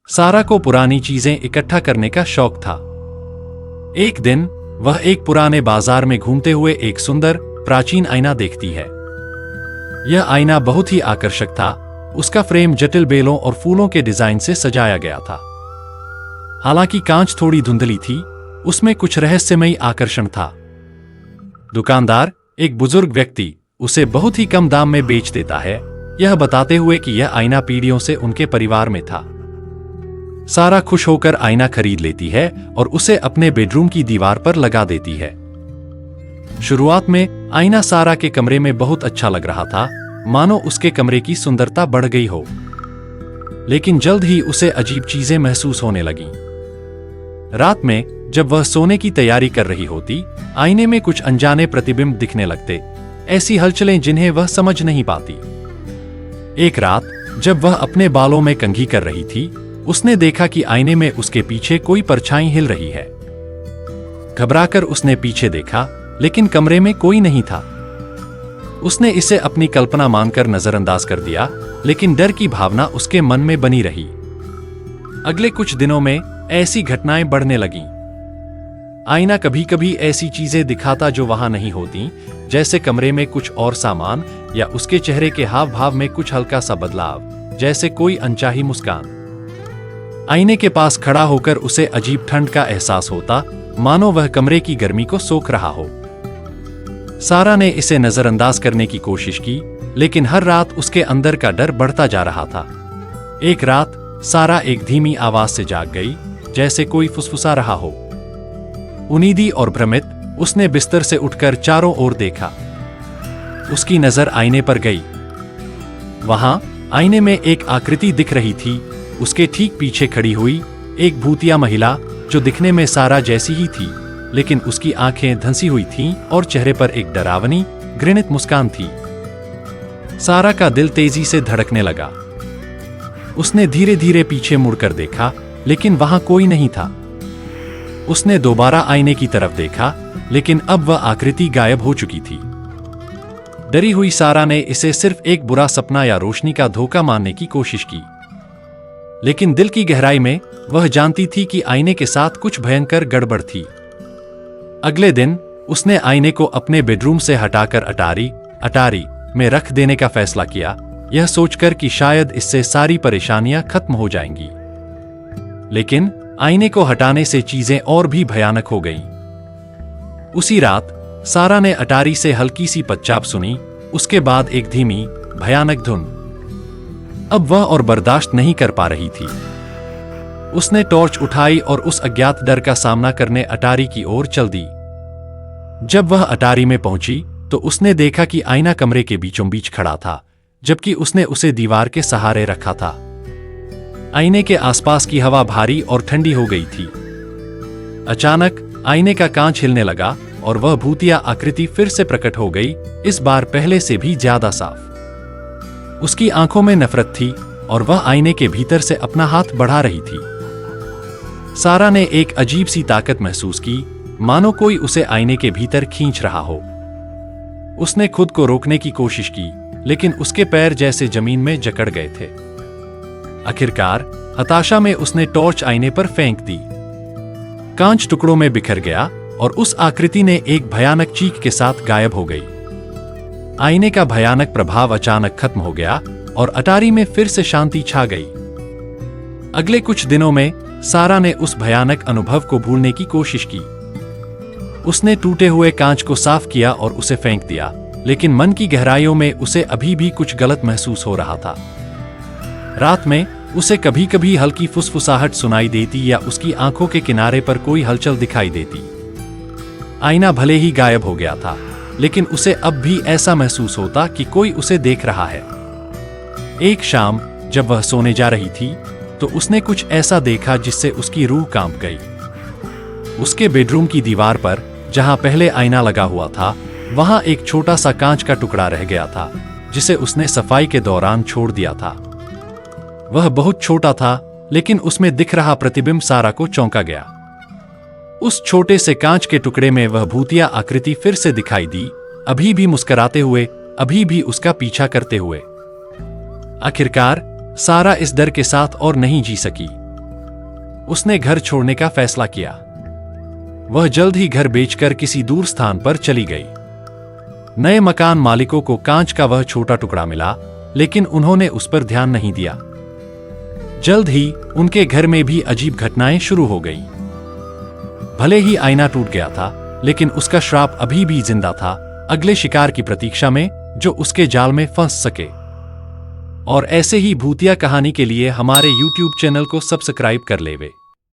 सारा को पुरानी चीजें इकट्ठा करने का शौक था। एक दिन वह एक पुराने बाजार में घूमते हुए एक सुंदर प्राचीन आईना देखती है। यह आईना बहुत ही आकर्षक था। उसका फ्रेम जटिल बेलों और फूलों के डिजाइन से सजाया गया था। हालांकि कांच थोड़ी धुंधली थी, उसमें कुछ रहस्यमयी आकर्षण था। दुकानदार, एक बुजुर्ग व्यक्ति, उसे बहुत ही कम दाम में बेच देता है, यह बताते हुए कि यह आईना पीढ़ियों से उनके परिवार में था। सारा खुश होकर आईना खरीद लेती है और उसे अपने बेडरूम की दीवार पर लगा देती है। शुरुआत में आईना सारा के कमरे में बहुत अच्छा लग रहा था, मानो उसके कमरे की सुंदरता बढ़ गई हो। लेकिन जल्द ही उसे अजीब चीजें महसूस होने लगीं। रात में जब वह सोने की तैयारी कर रही होती, आईने में कुछ अनजाने प्रतिबिंब दिखने लगते, ऐसी हलचलें जिन्हें वह समझ नहीं पाती। एक रात जब वह अपने बालों में कंघी कर रही थी, उसने देखा कि आईने में उसके पीछे कोई परछाई हिल रही है। घबराकर उसने पीछे देखा, लेकिन कमरे में कोई नहीं था। उसने इसे अपनी कल्पना मानकर नजरअंदाज कर दिया, लेकिन डर की भावना उसके मन में बनी रही। अगले कुछ दिनों में ऐसी घटनाएं बढ़ने लगीं। आईना कभी कभी ऐसी चीजें दिखाता जो वहां नहीं होती, जैसे कमरे में कुछ और सामान या उसके चेहरे के हाव भाव में कुछ हल्का सा बदलाव, जैसे कोई अनचाही मुस्कान। आईने के पास खड़ा होकर उसे अजीब ठंड का एहसास होता, मानो वह कमरे की गर्मी को सोख रहा हो। सारा ने इसे नजरअंदाज करने की कोशिश की, लेकिन हर रात उसके अंदर का डर बढ़ता जा रहा था। एक रात सारा एक धीमी आवाज से जाग गई, जैसे कोई फुसफुसा रहा हो। उनीदी और भ्रमित उसने बिस्तर से उठकर चारों ओर देखा। उसकी नजर आईने पर गई। वहां आईने में एक आकृति दिख रही थी। उसके ठीक पीछे खड़ी हुई एक भूतिया महिला, जो दिखने में सारा जैसी ही थी, लेकिन उसकी आंखें धंसी हुई थीं और चेहरे पर एक डरावनी, घृणित मुस्कान थी। सारा का दिल तेजी से धड़कने लगा। उसने धीरे धीरे पीछे मुड़कर देखा, लेकिन वहां कोई नहीं था। उसने दोबारा आईने की तरफ देखा, लेकिन अब वह आकृति गायब हो चुकी थी। डरी हुई सारा ने इसे सिर्फ एक बुरा सपना या रोशनी का धोखा मानने की कोशिश की, लेकिन दिल की गहराई में वह जानती थी कि आईने के साथ कुछ भयंकर गड़बड़ थी। अगले दिन उसने आईने को अपने बेडरूम से हटाकर अटारी में रख देने का फैसला किया, यह सोचकर कि शायद इससे सारी परेशानियां खत्म हो जाएंगी। लेकिन आईने को हटाने से चीजें और भी भयानक हो गईं। उसी रात सारा ने अटारी से हल्की सी पदचाप सुनी, उसके बाद एक धीमी, भयानक धुन। अब वह और बर्दाश्त नहीं कर पा रही थी। उसने टॉर्च उठाई और उस अज्ञात डर का सामना करने अटारी की ओर चल दी। जब वह अटारी में पहुंची तो उसने देखा कि आईना कमरे के बीचों बीच खड़ा था, जबकि उसने उसे दीवार के सहारे रखा था। आईने के आसपास की हवा भारी और ठंडी हो गई थी। अचानक आईने का कांच हिलने लगा और वह भूतिया आकृति फिर से प्रकट हो गई, इस बार पहले से भी ज्यादा साफ। उसकी आंखों में नफरत थी और वह आईने के भीतर से अपना हाथ बढ़ा रही थी। सारा ने एक अजीब सी ताकत महसूस की, मानो कोई उसे आईने के भीतर खींच रहा हो। उसने खुद को रोकने की कोशिश की, लेकिन उसके पैर जैसे जमीन में जकड़ गए थे। आखिरकार हताशा में उसने टॉर्च आईने पर फेंक दी। कांच टुकड़ों में बिखर गया और उस आकृति ने एक भयानक चीख के साथ गायब हो गई। आईने का भयानक प्रभाव अचानक खत्म हो गया और अटारी में फिर से शांति छा गई। अगले कुछ दिनों में सारा ने उस भयानक अनुभव को भूलने की कोशिश की। उसने टूटे हुए कांच को साफ किया और उसे फेंक दिया, लेकिन मन की गहराइयों में उसे अभी भी कुछ गलत महसूस हो रहा था। रात में उसे कभी कभी हल्की फुसफुसाहट सुनाई देती या उसकी आंखों के किनारे पर कोई हलचल दिखाई देती। आईना भले ही गायब हो गया था, लेकिन उसे अब भी ऐसा महसूस होता कि कोई उसे देख रहा है। एक शाम जब वह सोने जा रही थी तो उसने कुछ ऐसा देखा जिससे उसकी रूह कांप गई। उसके बेडरूम की दीवार पर, जहां पहले आईना लगा हुआ था, वहां एक छोटा सा कांच का टुकड़ा रह गया था, जिसे उसने सफाई के दौरान छोड़ दिया था। वह बहुत छोटा था, लेकिन उसमें दिख रहा प्रतिबिंब सारा को चौंका गया। उस छोटे से कांच के टुकड़े में वह भूतिया आकृति फिर से दिखाई दी, अभी भी मुस्कुराते हुए, अभी भी उसका पीछा करते हुए। आखिरकार सारा इस डर के साथ और नहीं जी सकी। उसने घर छोड़ने का फैसला किया। वह जल्द ही घर बेचकर किसी दूर स्थान पर चली गई। नए मकान मालिकों को कांच का वह छोटा टुकड़ा मिला, लेकिन उन्होंने उस पर ध्यान नहीं दिया। जल्द ही उनके घर में भी अजीब घटनाएं शुरू हो गईं। भले ही आईना टूट गया था, लेकिन उसका श्राप अभी भी जिंदा था, अगले शिकार की प्रतीक्षा में जो उसके जाल में फंस सके। और ऐसे ही भूतिया कहानी के लिए हमारे YouTube चैनल को सब्सक्राइब कर लेवे।